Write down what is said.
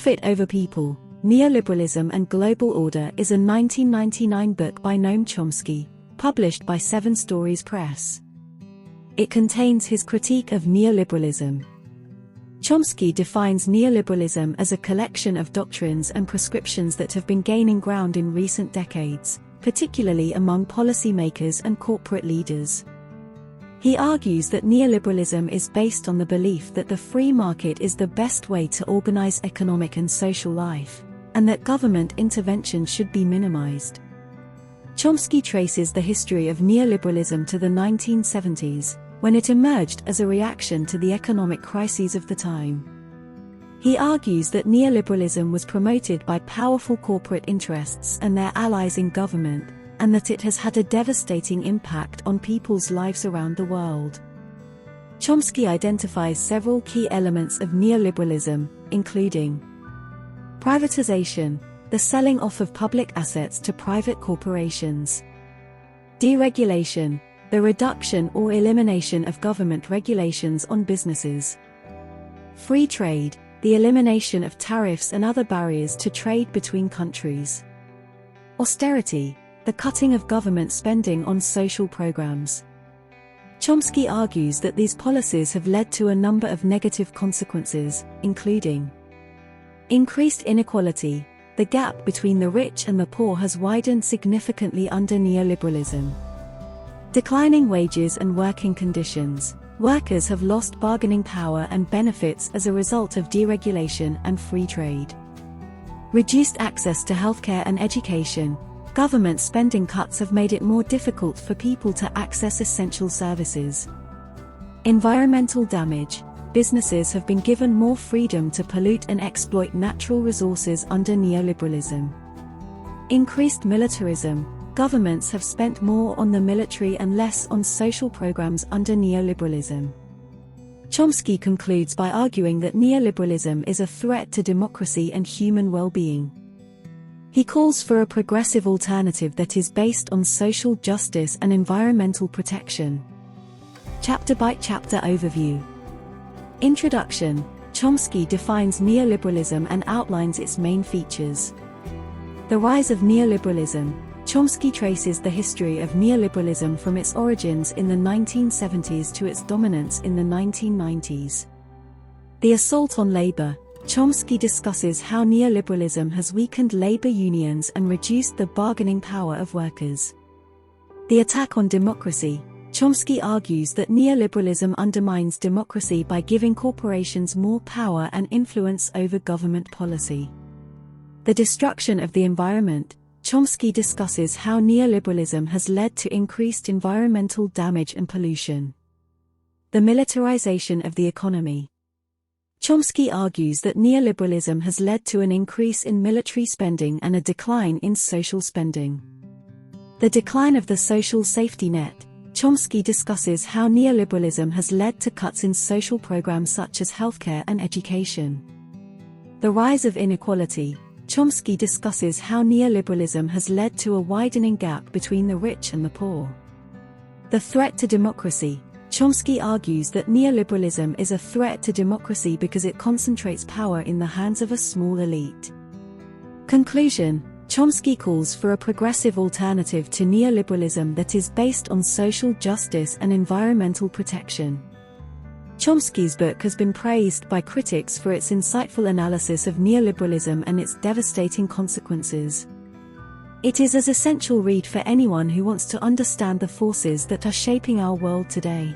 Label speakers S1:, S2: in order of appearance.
S1: Profit Over People, Neoliberalism and Global Order is a 1999 book by Noam Chomsky, published by 7 Stories Press. It contains his critique of neoliberalism. Chomsky defines neoliberalism as a collection of doctrines and prescriptions that have been gaining ground in recent decades, particularly among policymakers and corporate leaders. He argues that neoliberalism is based on the belief that the free market is the best way to organize economic and social life, and that government intervention should be minimized. Chomsky traces the history of neoliberalism to the 1970s, when it emerged as a reaction to the economic crises of the time. He argues that neoliberalism was promoted by powerful corporate interests and their allies in government, and that it has had a devastating impact on people's lives around the world. Chomsky identifies several key elements of neoliberalism, including privatization, the selling off of public assets to private corporations; deregulation, the reduction or elimination of government regulations on businesses; free trade, the elimination of tariffs and other barriers to trade between countries; austerity, the cutting of government spending on social programs. Chomsky argues that these policies have led to a number of negative consequences, including increased inequality. The gap between the rich and the poor has widened significantly under neoliberalism. Declining wages and working conditions. Workers have lost bargaining power and benefits as a result of deregulation and free trade. Reduced access to healthcare and education. Government spending cuts have made it more difficult for people to access essential services. Environmental damage. Businesses have been given more freedom to pollute and exploit natural resources under neoliberalism. Increased militarism. Governments have spent more on the military and less on social programs under neoliberalism. Chomsky concludes by arguing that neoliberalism is a threat to democracy and human well-being. He calls for a progressive alternative that is based on social justice and environmental protection. Chapter-by-chapter overview. Introduction. Chomsky defines neoliberalism and outlines its main features. The rise of neoliberalism. Chomsky traces the history of neoliberalism from its origins in the 1970s to its dominance in the 1990s. The assault on labor. Chomsky discusses how neoliberalism has weakened labor unions and reduced the bargaining power of workers. The attack on democracy. Chomsky argues that neoliberalism undermines democracy by giving corporations more power and influence over government policy. The destruction of the environment. Chomsky discusses how neoliberalism has led to increased environmental damage and pollution. The militarization of the economy. Chomsky argues that neoliberalism has led to an increase in military spending and a decline in social spending. The decline of the social safety net. Chomsky discusses how neoliberalism has led to cuts in social programs such as healthcare and education. The rise of inequality. Chomsky discusses how neoliberalism has led to a widening gap between the rich and the poor. The threat to democracy. Chomsky argues that neoliberalism is a threat to democracy because it concentrates power in the hands of a small elite. Conclusion. Chomsky calls for a progressive alternative to neoliberalism that is based on social justice and environmental protection. Chomsky's book has been praised by critics for its insightful analysis of neoliberalism and its devastating consequences. It is an essential read for anyone who wants to understand the forces that are shaping our world today.